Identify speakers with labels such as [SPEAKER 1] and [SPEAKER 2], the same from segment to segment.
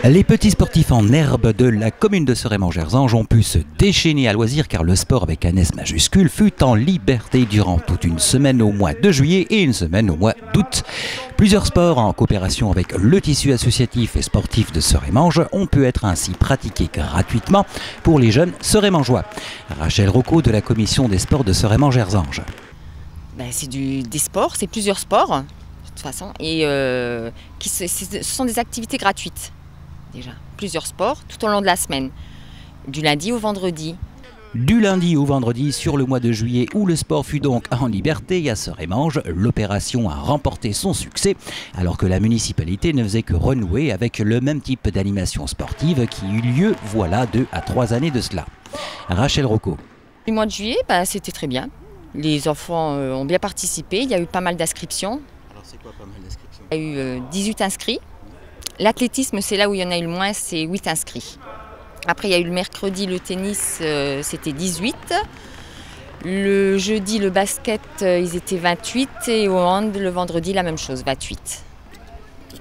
[SPEAKER 1] Les petits sportifs en herbe de la commune de Serémange-Erzange ont pu se déchaîner à loisir car le sport avec un S majuscule fut en liberté durant toute une semaine au mois de juillet et une semaine au mois d'août. Plusieurs sports en coopération avec le tissu associatif et sportif de Serémange ont pu être ainsi pratiqués gratuitement pour les jeunes Serémangeois. Rachel Rocco de la commission des sports de Serémange-Erzange.
[SPEAKER 2] C'est des sports, c'est plusieurs sports de toute façon et ce sont des activités gratuites. Déjà, plusieurs sports tout au long de la semaine, du lundi au vendredi.
[SPEAKER 1] Du lundi au vendredi sur le mois de juillet où le sport fut donc en liberté à Serémange, l'opération a remporté son succès alors que la municipalité ne faisait que renouer avec le même type d'animation sportive qui eut lieu voilà 2 à 3 années de cela. Rachel Rocco.
[SPEAKER 2] Le mois de juillet, c'était très bien. Les enfants ont bien participé, il y a eu pas mal d'inscriptions.
[SPEAKER 3] Alors c'est quoi pas mal d'inscriptions?
[SPEAKER 2] Il y a eu 18 inscrits. L'athlétisme, c'est là où il y en a eu le moins, c'est 8 inscrits. Après, il y a eu le mercredi, le tennis, c'était 18. Le jeudi, le basket, ils étaient 28. Et au hand, le vendredi, la même chose, 28.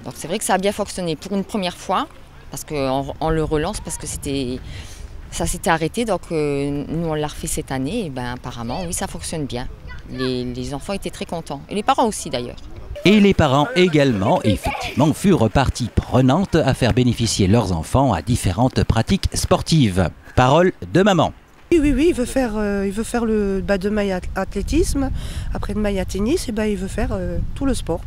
[SPEAKER 2] Donc c'est vrai que ça a bien fonctionné pour une première fois, parce qu'on le relance, parce que ça s'était arrêté. Donc nous, on l'a refait cette année. Et apparemment, oui, ça fonctionne bien. Les enfants étaient très contents. Et les parents aussi, d'ailleurs.
[SPEAKER 1] Et les parents également, effectivement, furent partie prenante à faire bénéficier leurs enfants à différentes pratiques sportives. Parole de maman.
[SPEAKER 4] Oui, il veut faire le de maille athlétisme, après de maille à tennis, et il veut faire tout le sport.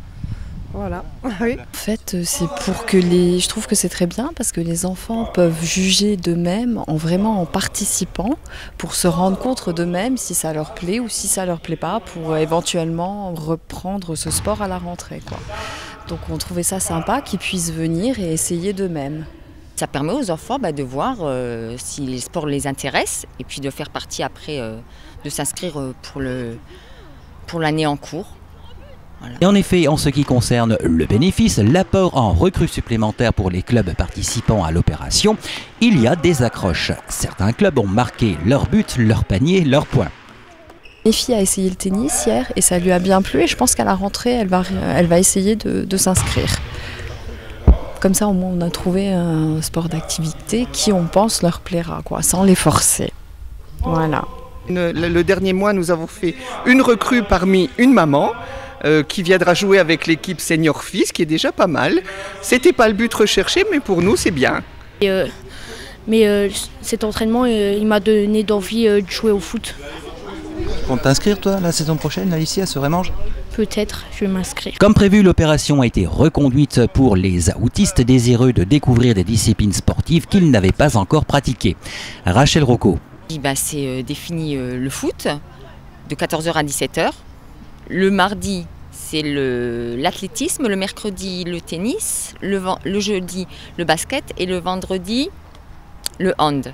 [SPEAKER 4] Voilà. Oui.
[SPEAKER 5] En fait, c'est pour que je trouve que c'est très bien parce que les enfants peuvent juger d'eux-mêmes en participant pour se rendre compte d'eux-mêmes si ça leur plaît ou si ça leur plaît pas pour éventuellement reprendre ce sport à la rentrée, quoi. Donc on trouvait ça sympa qu'ils puissent venir et essayer d'eux-mêmes.
[SPEAKER 2] Ça permet aux enfants de voir si les sports les intéressent et puis de faire partie après, de s'inscrire pour l'année en cours. Voilà.
[SPEAKER 1] Et en effet, en ce qui concerne le bénéfice, l'apport en recrues supplémentaires pour les clubs participant à l'opération, il y a des accroches. Certains clubs ont marqué leur but, leur panier, leur point.
[SPEAKER 5] Ma fille a essayé le tennis hier et ça lui a bien plu et je pense qu'à la rentrée, elle va essayer de s'inscrire. Comme ça, au moins, on a trouvé un sport d'activité qui, on pense, leur plaira, sans les forcer. Voilà.
[SPEAKER 6] Le dernier mois, nous avons fait une recrue parmi une maman qui viendra jouer avec l'équipe senior fils, qui est déjà pas mal. C'était pas le but recherché, mais pour nous, c'est bien.
[SPEAKER 7] Cet entraînement, il m'a donné d'envie de jouer au foot.
[SPEAKER 3] Tu comptes t'inscrire, toi, la saison prochaine, là, ici, à Serémange?
[SPEAKER 7] Peut-être, je vais m'inscrire.
[SPEAKER 1] Comme prévu, l'opération a été reconduite pour les autistes désireux de découvrir des disciplines sportives qu'ils n'avaient pas encore pratiquées. Rachel Rocco.
[SPEAKER 2] C'est défini le foot, de 14h à 17h. Le mardi, c'est l'athlétisme, le mercredi, le tennis, le jeudi, le basket et le vendredi, le hand.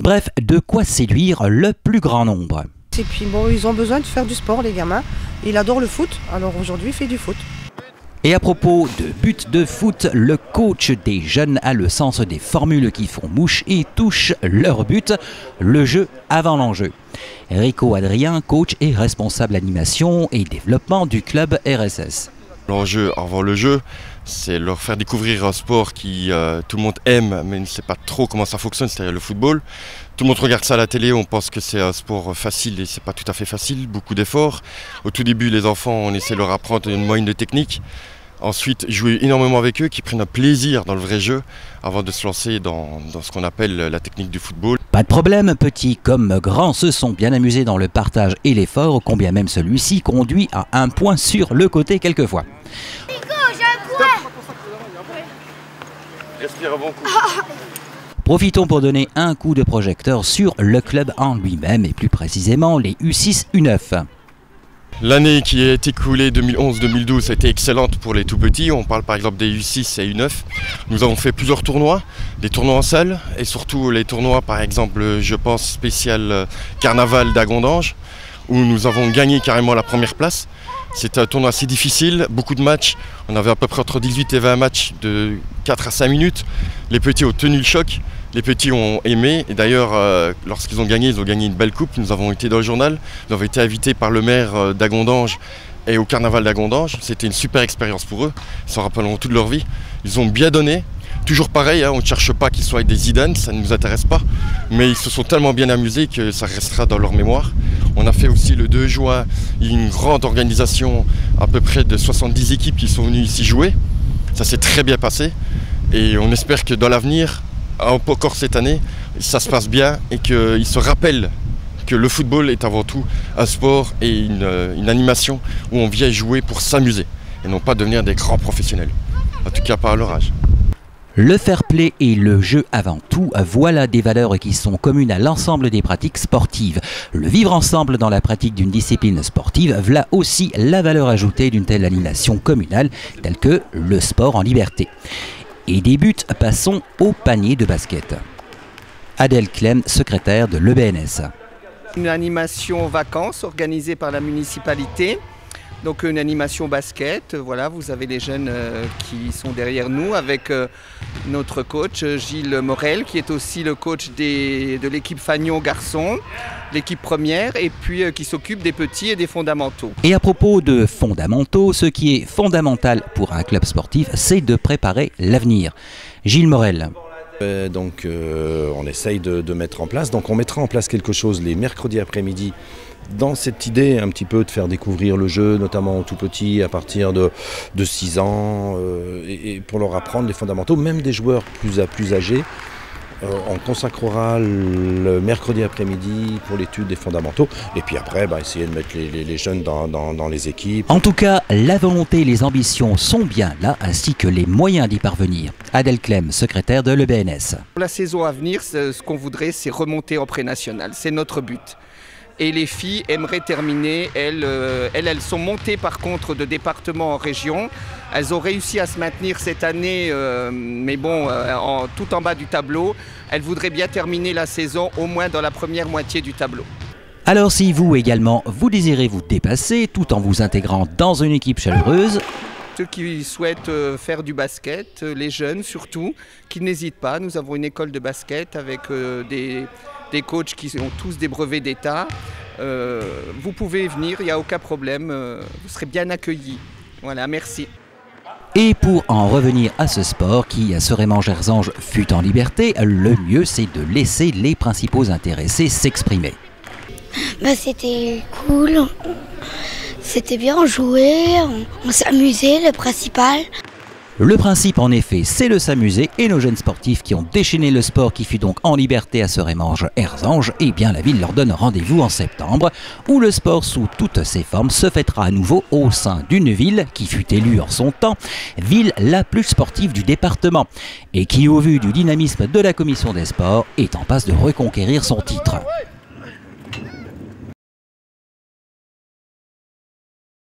[SPEAKER 1] Bref, de quoi séduire le plus grand nombre.
[SPEAKER 4] Et puis ils ont besoin de faire du sport, les gamins. Il adore le foot, alors aujourd'hui, il fait du foot.
[SPEAKER 1] Et à propos de but de foot, le coach des jeunes a le sens des formules qui font mouche et touchent leur but, le jeu avant l'enjeu. Rico Adrien, coach et responsable animation et développement du club RSS.
[SPEAKER 8] L'enjeu avant le jeu, c'est leur faire découvrir un sport qui tout le monde aime, mais ne sait pas trop comment ça fonctionne, c'est-à-dire le football. Tout le monde regarde ça à la télé, on pense que c'est un sport facile et c'est pas tout à fait facile, beaucoup d'efforts. Au tout début, les enfants, on essaie de leur apprendre une moyenne de technique. Ensuite, jouer énormément avec eux, qui prennent un plaisir dans le vrai jeu, avant de se lancer dans ce qu'on appelle la technique du football.
[SPEAKER 1] Pas de problème, petits comme grands se sont bien amusés dans le partage et l'effort, combien même celui-ci conduit à un point sur le côté quelquefois.
[SPEAKER 9] Nico, j'ai un point.
[SPEAKER 8] Respire un bon coup.
[SPEAKER 1] Profitons pour donner un coup de projecteur sur le club en lui-même et plus précisément les U6, U9.
[SPEAKER 8] L'année qui a été écoulée 2011-2012 a été excellente pour les tout petits. On parle par exemple des U6 et U9. Nous avons fait plusieurs tournois, des tournois en salle et surtout les tournois par exemple, je pense, spécial Carnaval d'Agondange où nous avons gagné carrément la première place. C'était un tournoi assez difficile, beaucoup de matchs. On avait à peu près entre 18 et 20 matchs de 4 à 5 minutes. Les petits ont tenu le choc. Les petits ont aimé et d'ailleurs lorsqu'ils ont gagné, ils ont gagné une belle coupe. Nous avons été dans le journal, nous avons été invités par le maire d'Agondange et au carnaval d'Agondange. C'était une super expérience pour eux, ils s'en rappelleront toute leur vie. Ils ont bien donné, Toujours pareil, hein, on ne cherche pas qu'ils soient des Zidane, ça ne nous intéresse pas. Mais ils se sont tellement bien amusés que ça restera dans leur mémoire. On a fait aussi le 2 juin une grande organisation, à peu près de 70 équipes qui sont venues ici jouer. Ça s'est très bien passé et on espère que dans l'avenir, encore cette année, ça se passe bien et qu'ils se rappellent que le football est avant tout un sport et une animation où on vient jouer pour s'amuser et non pas devenir des grands professionnels, en tout cas pas à leur âge.
[SPEAKER 1] Le fair play et le jeu avant tout, voilà des valeurs qui sont communes à l'ensemble des pratiques sportives. Le vivre ensemble dans la pratique d'une discipline sportive, voilà aussi la valeur ajoutée d'une telle animation communale, telle que le sport en liberté. Et des buts, passons au panier de basket. Adèle Clem, secrétaire de l'EBNS.
[SPEAKER 6] Une animation vacances organisée par la municipalité. Donc une animation basket, voilà, vous avez les jeunes qui sont derrière nous avec notre coach Gilles Morel qui est aussi le coach de l'équipe Fagnon garçons, l'équipe première et puis qui s'occupe des petits et des fondamentaux.
[SPEAKER 1] Et à propos de fondamentaux, ce qui est fondamental pour un club sportif, c'est de préparer l'avenir. Gilles Morel.
[SPEAKER 10] Donc on essaye de mettre en place, donc on mettra en place quelque chose les mercredis après-midi dans cette idée un petit peu de faire découvrir le jeu, notamment aux tout petits à partir de 6 ans et pour leur apprendre les fondamentaux, même des joueurs plus âgés. On consacrera le mercredi après-midi pour l'étude des fondamentaux et puis après essayer de mettre les jeunes dans les équipes.
[SPEAKER 1] En tout cas, la volonté et les ambitions sont bien là, ainsi que les moyens d'y parvenir. Adèle Clem, secrétaire de l'EBNS.
[SPEAKER 6] Pour la saison à venir, ce qu'on voudrait, c'est remonter en pré-national. C'est notre but. Et les filles aimeraient terminer, elles sont montées par contre de département en région. Elles ont réussi à se maintenir cette année, mais bon, tout en bas du tableau. Elles voudraient bien terminer la saison au moins dans la première moitié du tableau.
[SPEAKER 1] Alors si vous également, vous désirez vous dépasser tout en vous intégrant dans une équipe chaleureuse,
[SPEAKER 6] ceux qui souhaitent faire du basket, les jeunes surtout, qui n'hésitent pas. Nous avons une école de basket avec des coachs qui ont tous des brevets d'État. Vous pouvez venir, il n'y a aucun problème, vous serez bien accueillis. Voilà, merci.
[SPEAKER 1] Et pour en revenir à ce sport qui, à Serémant-Gerzange, fut en liberté, le mieux c'est de laisser les principaux intéressés s'exprimer.
[SPEAKER 9] C'était cool, c'était bien, on jouait, on s'amusait, le principal.
[SPEAKER 1] Le principe en effet, c'est de s'amuser et nos jeunes sportifs qui ont déchaîné le sport qui fut donc en liberté à Serémant-Gerzange, eh bien la ville leur donne rendez-vous en septembre où le sport sous toutes ses formes se fêtera à nouveau au sein d'une ville qui fut élue en son temps, ville la plus sportive du département et qui au vu du dynamisme de la commission des sports est en passe de reconquérir son titre.